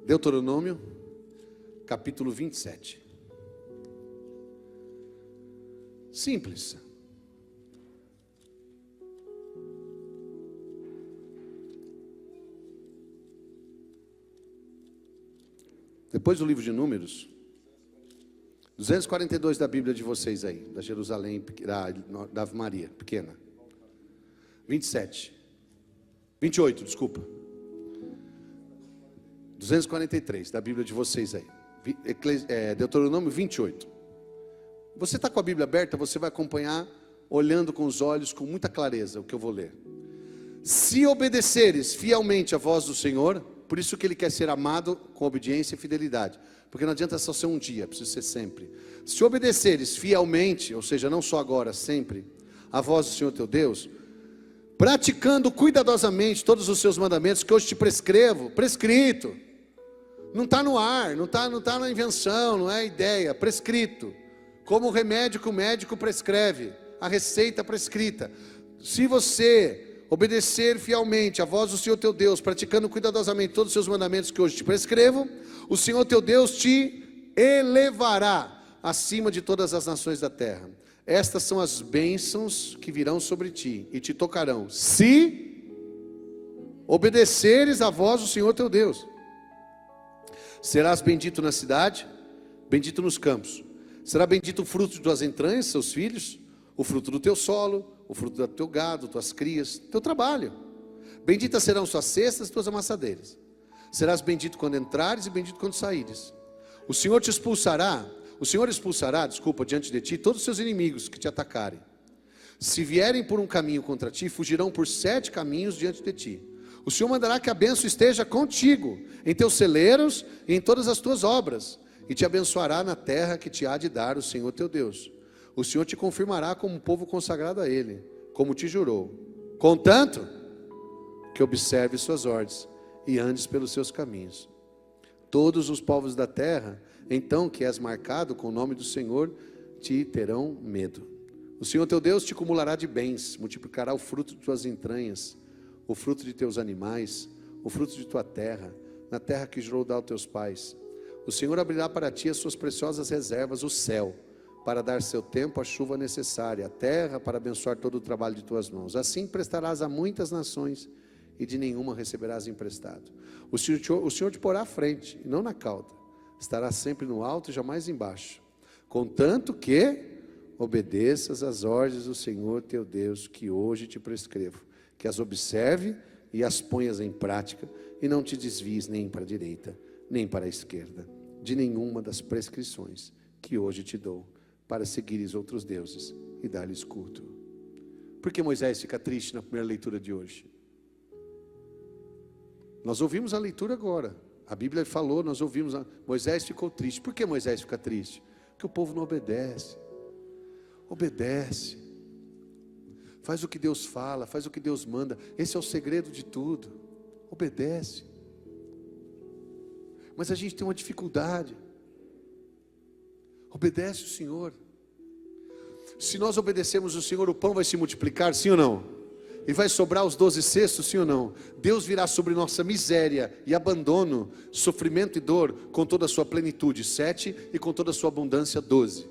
Deuteronômio, capítulo 27. Simples. Depois do livro de Números, 242 da Bíblia de vocês aí, da Jerusalém, da Ave Maria, pequena. 28, desculpa. 243 da Bíblia de vocês aí. Deuteronômio 28. Você está com a Bíblia aberta, você vai acompanhar, olhando com os olhos, com muita clareza, o que eu vou ler. Se obedeceres fielmente a voz do Senhor, por isso que Ele quer ser amado com obediência e fidelidade, porque não adianta só ser um dia, precisa ser sempre. Se obedeceres fielmente, ou seja, não só agora, sempre, a voz do Senhor teu Deus, praticando cuidadosamente todos os seus mandamentos que hoje te prescrevo, prescrito, não está no ar, não está na invenção, não é ideia, prescrito, como o remédio que o médico prescreve, a receita prescrita. Se você obedecer fielmente a voz do Senhor teu Deus, praticando cuidadosamente todos os seus mandamentos que hoje te prescrevo, o Senhor teu Deus te elevará acima de todas as nações da terra. Estas são as bênçãos que virão sobre ti e te tocarão, se obedeceres a voz do Senhor teu Deus. Serás bendito na cidade, bendito nos campos. Será bendito o fruto de tuas entranhas, seus filhos, o fruto do teu solo, o fruto do teu gado, tuas crias, teu trabalho. Benditas serão suas cestas e tuas amassadeiras. Serás bendito quando entrares e bendito quando saíres. O Senhor expulsará diante de ti todos os seus inimigos que te atacarem. Se vierem por um caminho contra ti, fugirão por 7 caminhos diante de ti. O Senhor mandará que a bênção esteja contigo, em teus celeiros e em todas as tuas obras, e te abençoará na terra que te há de dar o Senhor teu Deus. O Senhor te confirmará como um povo consagrado a Ele, como te jurou, contanto que observe suas ordens e andes pelos seus caminhos. Todos os povos da terra, então que és marcado com o nome do Senhor, te terão medo. O Senhor teu Deus te acumulará de bens, multiplicará o fruto de tuas entranhas, o fruto de teus animais, o fruto de tua terra, na terra que jurou dar aos teus pais. O Senhor abrirá para ti as suas preciosas reservas, o céu, para dar seu tempo a chuva necessária, a terra para abençoar todo o trabalho de tuas mãos. Assim prestarás a muitas nações, e de nenhuma receberás emprestado. O Senhor te porá à frente, e não na cauda. Estarás sempre no alto e jamais embaixo. Contanto que obedeças às ordens do Senhor teu Deus, que hoje te prescrevo, que as observe e as ponhas em prática, e não te desvies nem para a direita, nem para a esquerda, de nenhuma das prescrições que hoje te dou, para seguires outros deuses e dar-lhes culto. Por que Moisés fica triste na primeira leitura de hoje? Nós ouvimos a leitura agora, a Bíblia falou, nós ouvimos, Moisés ficou triste. Por que Moisés fica triste? Porque o povo não obedece. Obedece, faz o que Deus fala, faz o que Deus manda. Esse é o segredo de tudo. Obedece. Mas a gente tem uma dificuldade. Obedece o Senhor. Se nós obedecemos o Senhor, o pão vai se multiplicar, sim ou não? E vai sobrar os 12 cestos, sim ou não? Deus virá sobre nossa miséria e abandono, sofrimento e dor, com toda a sua plenitude, 7, e com toda a sua abundância, 12.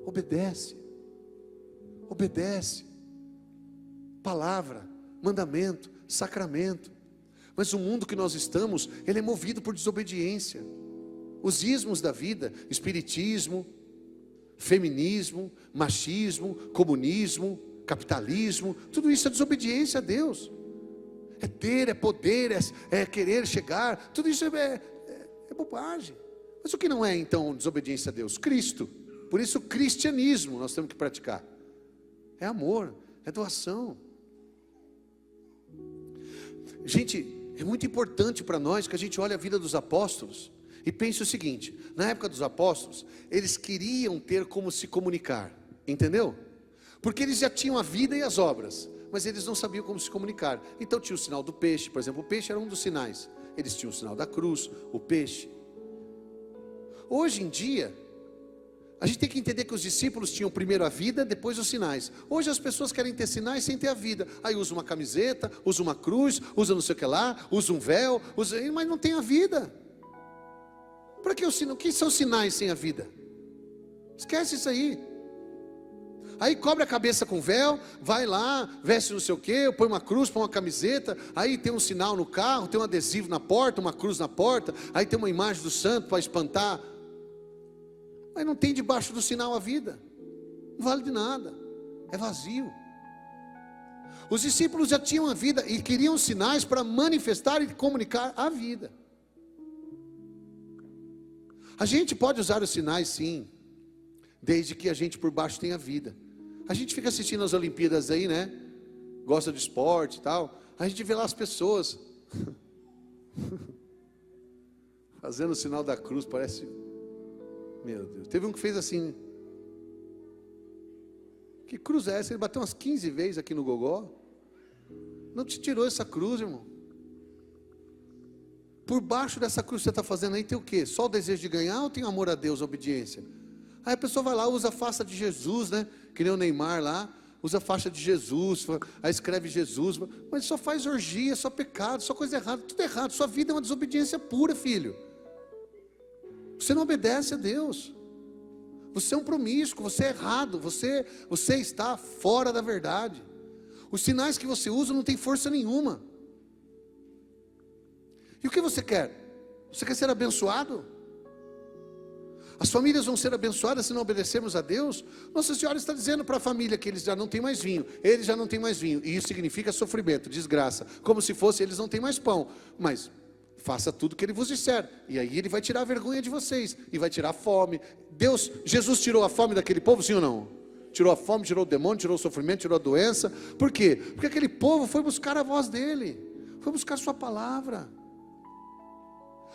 Obedece. Obedece. Palavra, mandamento, sacramento. Mas o mundo que nós estamos, ele é movido por desobediência. Os ismos da vida, espiritismo, feminismo, machismo, comunismo, capitalismo, tudo isso é desobediência a Deus. é ter, é poder, é querer chegar. Tudo isso é bobagem. Mas o que não é então desobediência a Deus? Cristo. Por isso o cristianismo nós temos que praticar. É amor, é doação. Gente, é muito importante para nós que a gente olhe a vida dos apóstolos e pense o seguinte: na época dos apóstolos, eles queriam ter como se comunicar, entendeu? Porque eles já tinham a vida e as obras, mas eles não sabiam como se comunicar. Então tinha o sinal do peixe, por exemplo, o peixe era um dos sinais. Eles tinham o sinal da cruz, o peixe. Hoje em dia, a gente tem que entender que os discípulos tinham primeiro a vida, depois os sinais. Hoje as pessoas querem ter sinais sem ter a vida. Aí usa uma camiseta, usa uma cruz, usa não sei o que lá, usa um véu, mas não tem a vida. Para que o que são sinais sem a vida? Esquece isso aí. Aí cobre a cabeça com véu, vai lá, veste não sei o que, põe uma cruz, põe uma camiseta, aí tem um sinal no carro, tem um adesivo na porta, uma cruz na porta, aí tem uma imagem do santo para espantar. Mas não tem debaixo do sinal a vida, não vale de nada, é vazio. Os discípulos já tinham a vida e queriam sinais para manifestar e comunicar a vida. A gente pode usar os sinais sim, desde que a gente por baixo tenha vida. A gente fica assistindo as Olimpíadas aí, né? Gosta de esporte e tal. A gente vê lá as pessoas fazendo o sinal da cruz, parece... Meu Deus, teve um que fez assim. Que cruz é essa? Ele bateu umas 15 vezes aqui no gogó. Não te tirou essa cruz, irmão. Por baixo dessa cruz que você está fazendo aí tem o quê? Só o desejo de ganhar ou tem amor a Deus, a obediência? Aí a pessoa vai lá, usa a faixa de Jesus, né? Que nem o Neymar lá, usa a faixa de Jesus, aí escreve Jesus, mas só faz orgia, só pecado, só coisa errada, tudo errado. Sua vida é uma desobediência pura, filho. Você não obedece a Deus. Você é um promíscuo, você é errado, você está fora da verdade. Os sinais que você usa não tem força nenhuma. E o que você quer? Você quer ser abençoado? As famílias vão ser abençoadas se não obedecermos a Deus? Nossa Senhora está dizendo para a família que eles já não têm mais vinho. Eles já não têm mais vinho. E isso significa sofrimento, desgraça. Como se fosse eles não têm mais pão. Mas faça tudo o que Ele vos disser. E aí Ele vai tirar a vergonha de vocês. E vai tirar a fome. Jesus tirou a fome daquele povo, sim ou não? Tirou a fome, tirou o demônio, tirou o sofrimento, tirou a doença. Por quê? Porque aquele povo foi buscar a voz dEle. Foi buscar a sua palavra.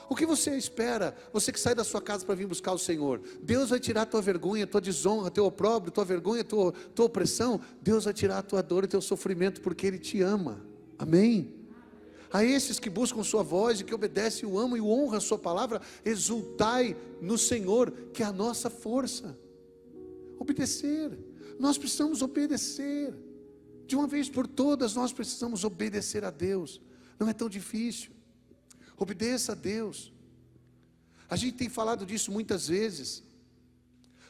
O que você espera? Você que sai da sua casa para vir buscar o Senhor. Deus vai tirar a tua vergonha, a tua desonra, teu opróbrio, tua vergonha, tua opressão. Deus vai tirar a tua dor e teu sofrimento, porque Ele te ama. Amém? A esses que buscam sua voz e que obedecem, o amam e o honram a sua palavra, exultai no Senhor, que é a nossa força. Obedecer. Nós precisamos obedecer. De uma vez por todas, nós precisamos obedecer a Deus. Não é tão difícil. Obedeça a Deus. A gente tem falado disso muitas vezes.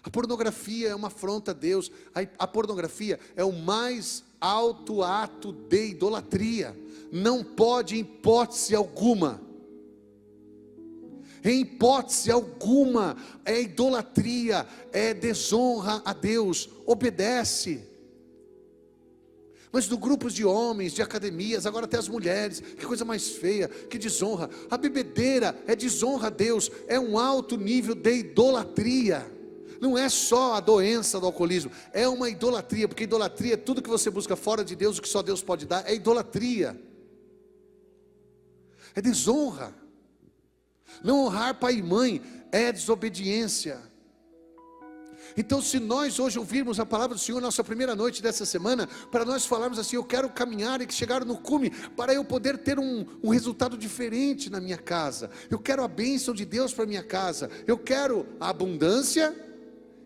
A pornografia é uma afronta a Deus. A pornografia é o mais alto ato de idolatria. Não pode em hipótese alguma. Em hipótese alguma é idolatria, é desonra a Deus. Obedece. Mas do grupos de homens, de academias, agora até as mulheres, que coisa mais feia, que desonra. A bebedeira é desonra a Deus, é um alto nível de idolatria. Não é só a doença do alcoolismo, é uma idolatria, porque idolatria é tudo que você busca fora de Deus, o que só Deus pode dar, é idolatria. É desonra. Não honrar pai e mãe é desobediência. Então, se nós hoje ouvirmos a palavra do Senhor, nossa primeira noite dessa semana, para nós falarmos assim: eu quero caminhar e chegar no cume, para eu poder ter um resultado diferente na minha casa. Eu quero a bênção de Deus para a minha casa. Eu quero a abundância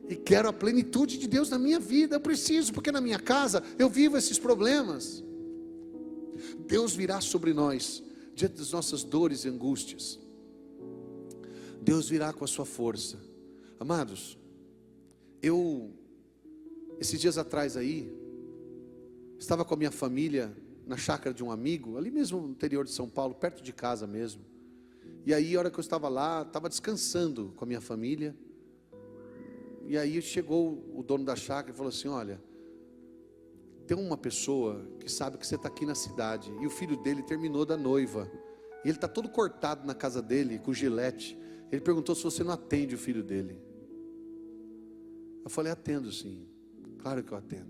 e quero a plenitude de Deus na minha vida. Eu preciso, porque na minha casa eu vivo esses problemas. Deus virá sobre nós, diante das nossas dores e angústias. Deus virá com a sua força. Amados, esses dias atrás aí, estava com a minha família na chácara de um amigo, ali mesmo no interior de São Paulo, perto de casa mesmo. E aí, a hora que eu estava lá, estava descansando com a minha família. E aí chegou o dono da chácara e falou assim: olha, tem uma pessoa que sabe que você está aqui na cidade, e o filho dele terminou da noiva, e ele está todo cortado na casa dele, com gilete. Ele perguntou se você não atende o filho dele. Eu falei, atendo sim, claro que eu atendo.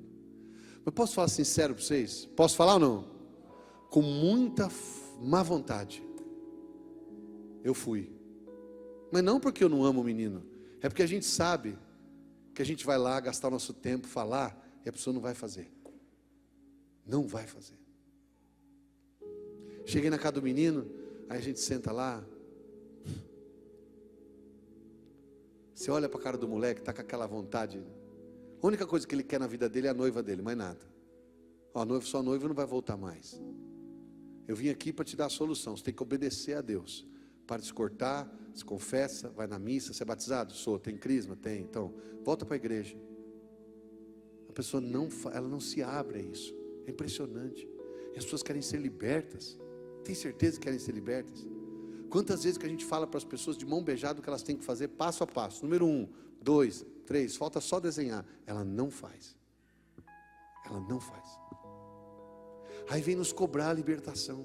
Mas posso falar sincero para vocês? Posso falar ou não? Com muita má vontade, eu fui. Mas não porque eu não amo o menino, é porque a gente sabe que a gente vai lá gastar o nosso tempo, falar, e a pessoa não vai fazer. Não vai fazer. Cheguei na casa do menino, aí a gente senta lá. Você olha para a cara do moleque, está com aquela vontade. A única coisa que ele quer na vida dele é a noiva dele, mais nada. Ó, sua noiva não vai voltar mais. Eu vim aqui para te dar a solução. Você tem que obedecer a Deus. Para de se cortar, se confessa, vai na missa. Você é batizado? Sou. Tem crisma? Tem. Então, volta para a igreja. A pessoa ela não se abre a isso. É impressionante. E as pessoas querem ser libertas. Tem certeza que querem ser libertas? Quantas vezes que a gente fala para as pessoas de mão beijada o que elas têm que fazer passo a passo. Número 1, 2, 3, falta só desenhar. Ela não faz. Ela não faz. Aí vem nos cobrar a libertação.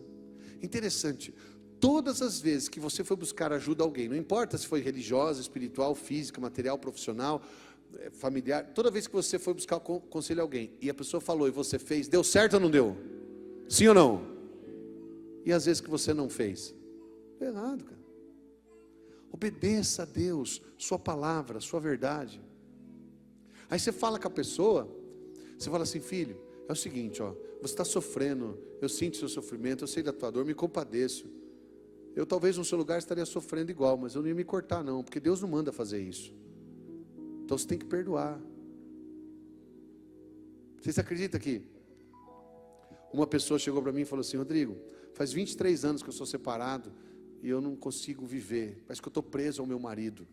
Interessante. Todas as vezes que você foi buscar ajuda a alguém, não importa se foi religiosa, espiritual, física, material, profissional, familiar, toda vez que você foi buscar conselho a alguém e a pessoa falou e você fez, deu certo ou não deu? Sim ou não? E às vezes que você não fez? Deu errado, cara. Obedeça a Deus, sua palavra, sua verdade. Aí você fala com a pessoa, você fala assim, filho, é o seguinte, ó, você está sofrendo, eu sinto seu sofrimento, eu sei da tua dor, me compadeço. Eu talvez no seu lugar estaria sofrendo igual, mas eu não ia me cortar não, porque Deus não manda fazer isso. Então você tem que perdoar. Vocês acreditam que uma pessoa chegou para mim e falou assim, Rodrigo, faz 23 anos que eu sou separado e eu não consigo viver, parece que eu estou preso ao meu marido.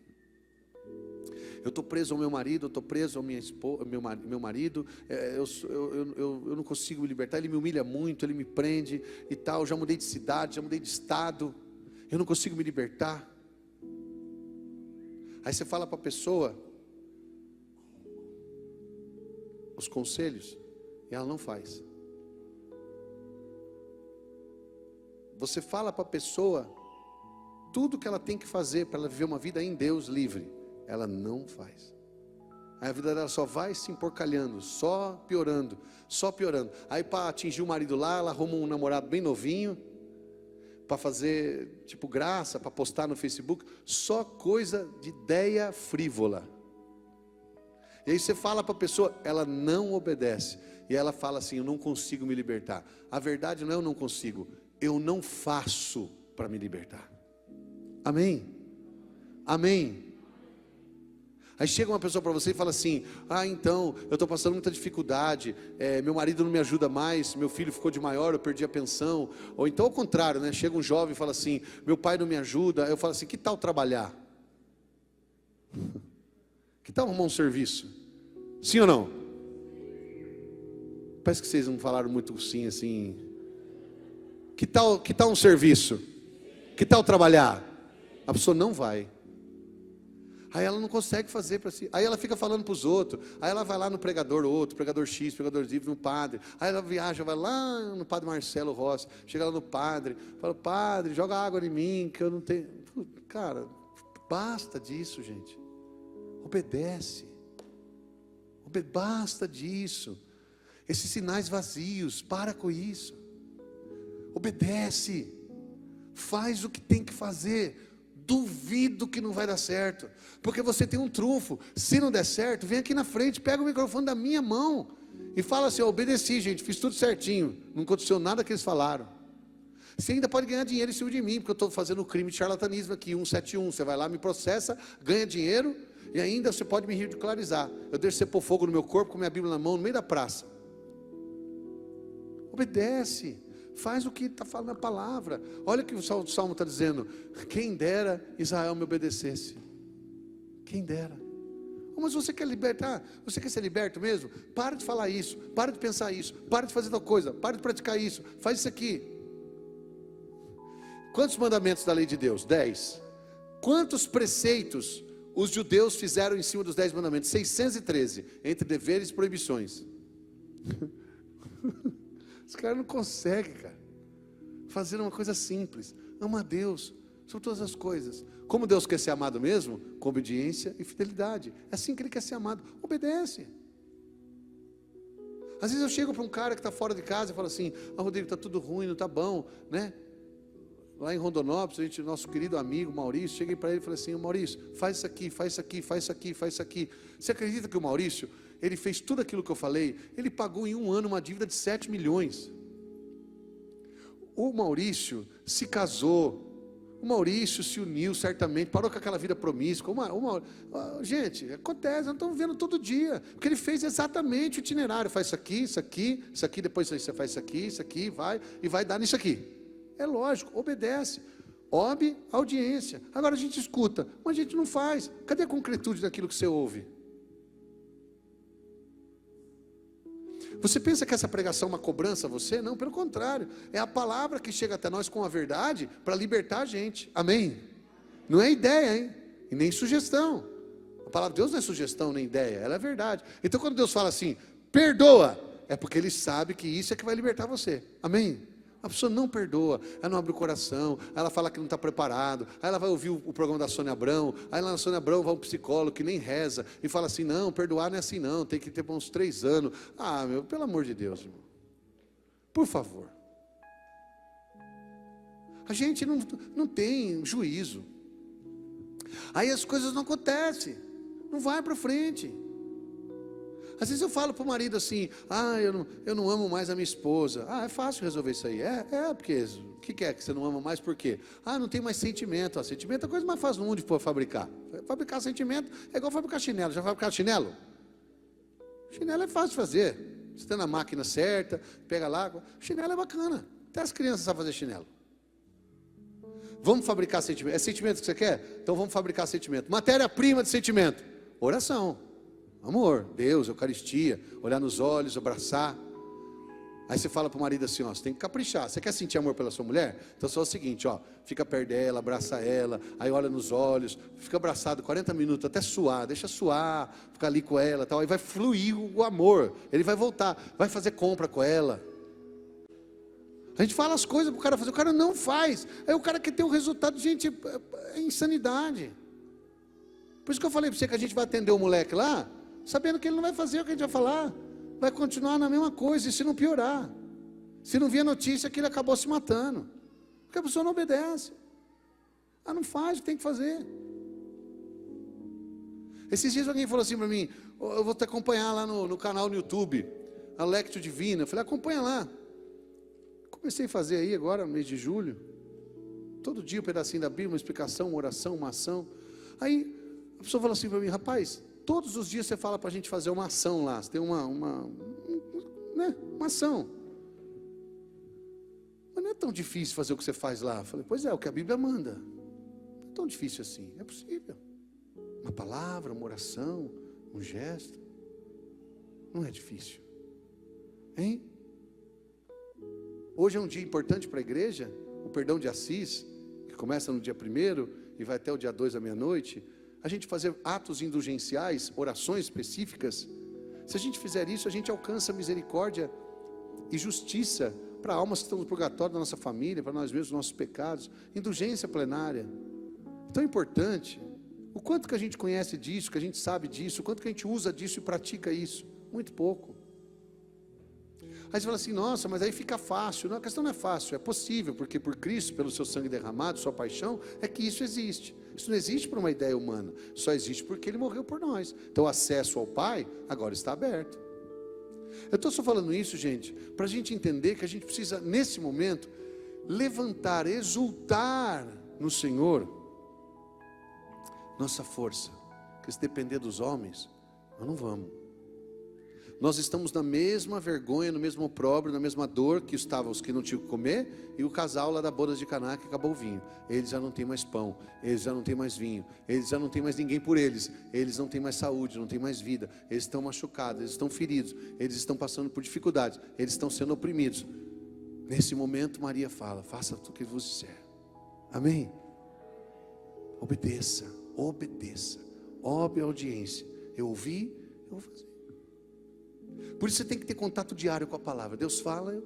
Eu estou preso ao meu marido, eu estou preso ao meu marido, eu não consigo me libertar, ele me humilha muito, ele me prende e tal, já mudei de cidade, já mudei de estado, eu não consigo me libertar. Aí você fala para a pessoa os conselhos e ela não faz. Você fala para a pessoa tudo que ela tem que fazer para ela viver uma vida em Deus livre, ela não faz. Aí a vida dela só vai se emporcalhando, só piorando. Aí para atingir o marido lá, ela arruma um namorado bem novinho, para fazer tipo graça, para postar no Facebook, só coisa de ideia frívola. E aí você fala para a pessoa, ela não obedece, e ela fala assim, eu não consigo me libertar. A verdade não é eu não consigo, eu não faço para me libertar. Amém? Amém? Aí chega uma pessoa para você e fala assim, então, eu estou passando muita dificuldade, meu marido não me ajuda mais, meu filho ficou de maior, eu perdi a pensão. Ou então ao contrário, né? Chega um jovem e fala assim, meu pai não me ajuda. Eu falo assim, que tal trabalhar? Que tal arrumar um serviço? Sim ou não? Parece que vocês não falaram muito sim, assim. Que tal um serviço? Que tal trabalhar? A pessoa não vai. Aí ela não consegue fazer para si. Aí ela fica falando para os outros. Aí ela vai lá no pregador outro, pregador X, pregador Y, no padre. Aí ela viaja, vai lá no padre Marcelo Rossi. Chega lá no padre, fala, padre, joga água em mim, que eu não tenho. Cara, basta disso, gente. Obedece. Basta disso. Esses sinais vazios, para com isso. Obedece. Faz o que tem que fazer. Duvido que não vai dar certo, porque você tem um trunfo. Se não der certo, vem aqui na frente, pega o microfone da minha mão e fala assim, obedeci gente, fiz tudo certinho, não aconteceu nada que eles falaram. Você ainda pode ganhar dinheiro em cima de mim, porque eu estou fazendo um crime de charlatanismo aqui, 171, você vai lá, me processa, ganha dinheiro, e ainda você pode me ridicularizar. Eu deixo você pôr fogo no meu corpo, com minha Bíblia na mão, no meio da praça. Obedece. Faz o que está falando a palavra. Olha o que o Salmo está dizendo. Quem dera Israel me obedecesse. Quem dera. Mas você quer libertar? Você quer ser liberto mesmo? Para de falar isso. Para de pensar isso. Para de fazer tal coisa. Para de praticar isso. Faz isso aqui. Quantos mandamentos da lei de Deus? 10. Quantos preceitos os judeus fizeram em cima dos 10 mandamentos? 613. Entre deveres e proibições. Os caras não conseguem, cara, fazer uma coisa simples. Ama a Deus sobre todas as coisas. Como Deus quer ser amado mesmo? Com obediência e fidelidade. É assim que Ele quer ser amado. Obedece. Às vezes eu chego para um cara que está fora de casa e falo assim: Rodrigo, está tudo ruim, não está bom, né? Lá em Rondonópolis, nosso querido amigo Maurício, cheguei para ele e falei assim: Maurício, faz isso aqui, faz isso aqui, faz isso aqui, faz isso aqui. Você acredita que o Maurício, ele fez tudo aquilo que eu falei? Ele pagou em um ano uma dívida de 7 milhões. O Maurício se casou, o Maurício se uniu certamente, parou com aquela vida promíscua. Gente, acontece, nós estamos vendo todo dia, porque ele fez exatamente o itinerário: faz isso aqui, isso aqui, isso aqui, depois você faz isso aqui, vai, e vai dar nisso aqui. É lógico, obedece, audiência. Agora a gente escuta, mas a gente não faz. Cadê a concretude daquilo que você ouve? Você pensa que essa pregação é uma cobrança a você? Não, pelo contrário, é a palavra que chega até nós com a verdade para libertar a gente. Amém? Não é ideia, hein? E nem sugestão. A palavra de Deus não é sugestão nem ideia, ela é verdade. Então quando Deus fala assim, perdoa, é porque Ele sabe que isso é que vai libertar você. Amém? A pessoa não perdoa, ela não abre o coração, ela fala que não está preparado, aí ela vai ouvir o programa da Sônia Abrão, aí lá na Sônia Abrão vai um psicólogo que nem reza, e fala assim: não, perdoar não é assim não, tem que ter uns 3 anos. Ah, meu, pelo amor de Deus, irmão, por favor. A gente não tem juízo, aí as coisas não acontecem, não vai para frente. Às vezes eu falo para o marido assim: eu não amo mais a minha esposa. É fácil resolver isso aí. Porque o que é que você não ama mais? Por quê? Não tem mais sentimento. Sentimento é a coisa mais fácil do mundo de fabricar. Fabricar sentimento é igual fabricar chinelo. Já fabricaram chinelo? Chinelo é fácil de fazer. Você está na máquina certa, pega lá. Chinelo é bacana. Até as crianças sabem fazer chinelo. Vamos fabricar sentimento. É sentimento que você quer? Então vamos fabricar sentimento. Matéria-prima de sentimento: oração. Amor, Deus, Eucaristia, olhar nos olhos, abraçar. Aí você fala para o marido assim: você tem que caprichar. Você quer sentir amor pela sua mulher? Então só é o seguinte, fica perto dela, abraça ela, aí olha nos olhos, fica abraçado 40 minutos, até suar, deixa suar, fica ali com ela, tal, aí vai fluir o amor, ele vai voltar, vai fazer compra com ela. A gente fala as coisas para o cara fazer, o cara não faz, aí o cara quer ter o resultado. Gente, é insanidade. Por isso que eu falei para você que a gente vai atender o moleque lá, sabendo que ele não vai fazer o que a gente vai falar, vai continuar na mesma coisa, e se não piorar, se não vir a notícia que ele acabou se matando, porque a pessoa não obedece, não faz o que tem que fazer. Esses dias alguém falou assim para mim: eu vou te acompanhar lá no canal no YouTube, a Lectio Divina. Eu falei: acompanha lá. Comecei a fazer aí agora, no mês de julho, todo dia um pedacinho da Bíblia, uma explicação, uma oração, uma ação. Aí a pessoa falou assim para mim: rapaz, todos os dias você fala para a gente fazer uma ação lá. Você tem uma ação. Mas não é tão difícil fazer o que você faz lá. Eu falei: pois é, o que a Bíblia manda. Não é tão difícil assim. É possível. Uma palavra, uma oração, um gesto. Não é difícil. Hein? Hoje é um dia importante para a igreja. O perdão de Assis, que começa no dia 1º e vai até o dia 2 à meia-noite. A gente fazer atos indulgenciais, orações específicas. Se a gente fizer isso, a gente alcança misericórdia e justiça para almas que estão no purgatório da nossa família, para nós mesmos, nossos pecados. Indulgência plenária. Tão importante. O quanto que a gente conhece disso, que a gente sabe disso, o quanto que a gente usa disso e pratica isso? Muito pouco. Aí você fala assim: nossa, mas aí fica fácil. Não, a questão não é fácil, é possível, porque por Cristo, pelo seu sangue derramado, sua paixão, é que isso existe. Isso não existe por uma ideia humana, só existe porque Ele morreu por nós. Então o acesso ao Pai agora está aberto. Eu estou só falando isso, gente, para a gente entender que a gente precisa, nesse momento, levantar, exultar no Senhor nossa força. Porque se depender dos homens, nós não vamos. Nós estamos na mesma vergonha, no mesmo opróbrio, na mesma dor que estavam os que não tinham que comer, e o casal lá da bodas de Caná que acabou o vinho. Eles já não têm mais pão, eles já não têm mais vinho, eles já não têm mais ninguém por eles, eles não têm mais saúde, não têm mais vida, eles estão machucados, eles estão feridos, eles estão passando por dificuldades, eles estão sendo oprimidos. Nesse momento Maria fala: faça o que vos disser. Amém? Obedeça, obedeça, obediência. Eu ouvi, eu vou fazer. Por isso você tem que ter contato diário com a palavra. Deus fala,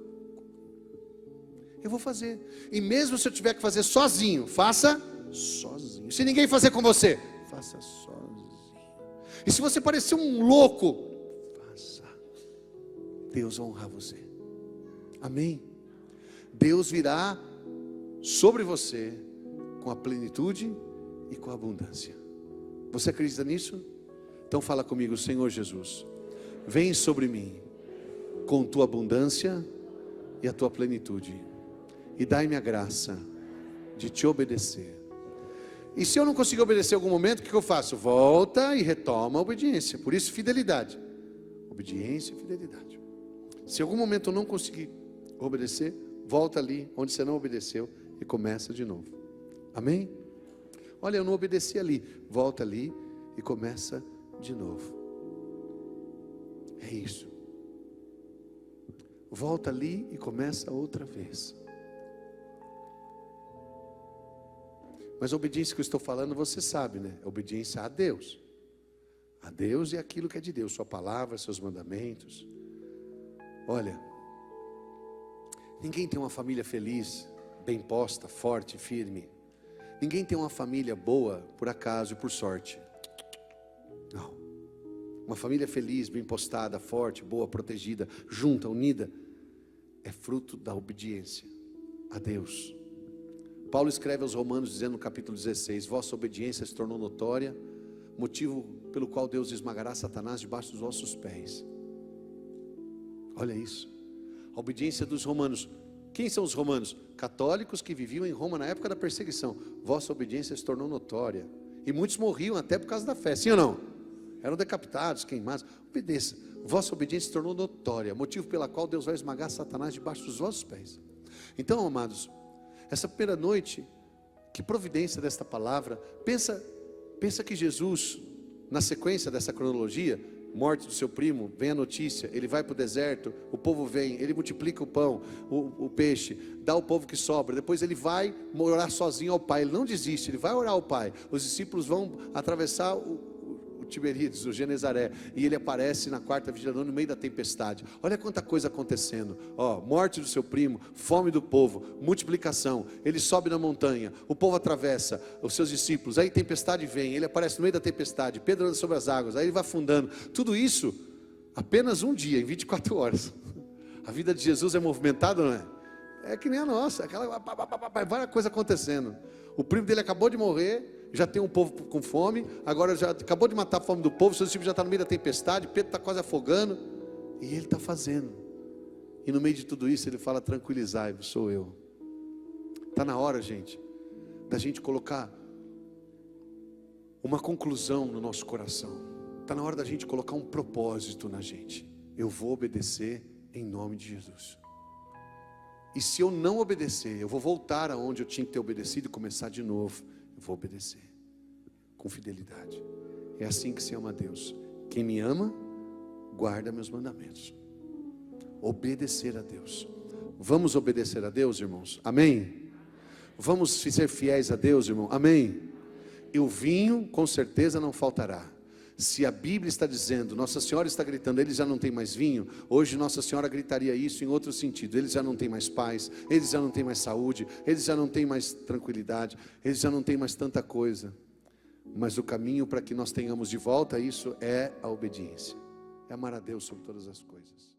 Eu vou fazer. E mesmo se eu tiver que fazer sozinho, faça sozinho. Se ninguém fazer com você, faça sozinho. E se você parecer um louco, faça. Deus vai honrar você. Amém? Deus virá sobre você com a plenitude e com a abundância. Você acredita nisso? Então fala comigo: Senhor Jesus, vem sobre mim com tua abundância e a tua plenitude, e dai-me a graça de te obedecer. E se eu não conseguir obedecer em algum momento, o que eu faço? Volta e retoma a obediência. Por isso, fidelidade. Obediência e fidelidade. Se em algum momento eu não conseguir obedecer, volta ali onde você não obedeceu e começa de novo. Amém? Olha, eu não obedeci ali. Volta ali e começa de novo. É isso. Volta ali e começa outra vez. Mas a obediência que eu estou falando, você sabe, né? A obediência a Deus. A Deus e aquilo que é de Deus. Sua palavra, seus mandamentos. Olha, ninguém tem uma família feliz, bem posta, forte, firme. Ninguém tem uma família boa por acaso e por sorte. Não. Uma família feliz, bem postada, forte, boa, protegida, junta, unida, é fruto da obediência a Deus. Paulo escreve aos Romanos dizendo no capítulo 16: vossa obediência se tornou notória, motivo pelo qual Deus esmagará Satanás debaixo dos vossos pés. Olha isso. A obediência dos romanos. Quem são os romanos? Católicos que viviam em Roma na época da perseguição. Vossa obediência se tornou notória. E muitos morriam até por causa da fé, sim ou não? Eram decapitados, queimados. Obedeça. Vossa obediência se tornou notória, motivo pela qual Deus vai esmagar Satanás debaixo dos vossos pés. Então, amados, essa primeira noite, que providência desta palavra. Pensa que Jesus, na sequência dessa cronologia, morte do seu primo, vem a notícia, ele vai para o deserto, o povo vem, ele multiplica o pão, o peixe, dá ao povo que sobra, depois ele vai orar sozinho ao Pai, ele não desiste, ele vai orar ao Pai. Os discípulos vão atravessar o Tiberíades, o Genezaré, e ele aparece na quarta vigília no meio da tempestade. Olha quanta coisa acontecendo. Morte do seu primo, fome do povo, multiplicação, ele sobe na montanha, o povo atravessa, os seus discípulos, aí tempestade vem, ele aparece no meio da tempestade, Pedro anda sobre as águas, aí ele vai afundando. Tudo isso apenas um dia, em 24 horas. A vida de Jesus é movimentada, não é? É que nem a nossa, várias coisas acontecendo. O primo dele acabou de morrer, já tem um povo com fome, agora já acabou de matar a fome do povo, seu discípulo já está no meio da tempestade, Pedro está quase afogando, e ele está fazendo. E no meio de tudo isso ele fala: tranquilizai-vos, sou eu. Está na hora, gente, da gente colocar uma conclusão no nosso coração. Está na hora da gente colocar um propósito na gente. Eu vou obedecer em nome de Jesus. E se eu não obedecer, eu vou voltar aonde eu tinha que ter obedecido e começar de novo. Eu vou obedecer com fidelidade. É assim que se ama a Deus. Quem me ama, guarda meus mandamentos. Obedecer a Deus. Vamos obedecer a Deus, irmãos? Amém? Vamos ser fiéis a Deus, irmão? Amém? E o vinho com certeza não faltará. Se a Bíblia está dizendo, Nossa Senhora está gritando, eles já não tem mais vinho, hoje Nossa Senhora gritaria isso em outro sentido. Eles já não têm mais paz, eles já não têm mais saúde, eles já não têm mais tranquilidade, eles já não têm mais tanta coisa. Mas o caminho para que nós tenhamos de volta isso é a obediência. É amar a Deus sobre todas as coisas.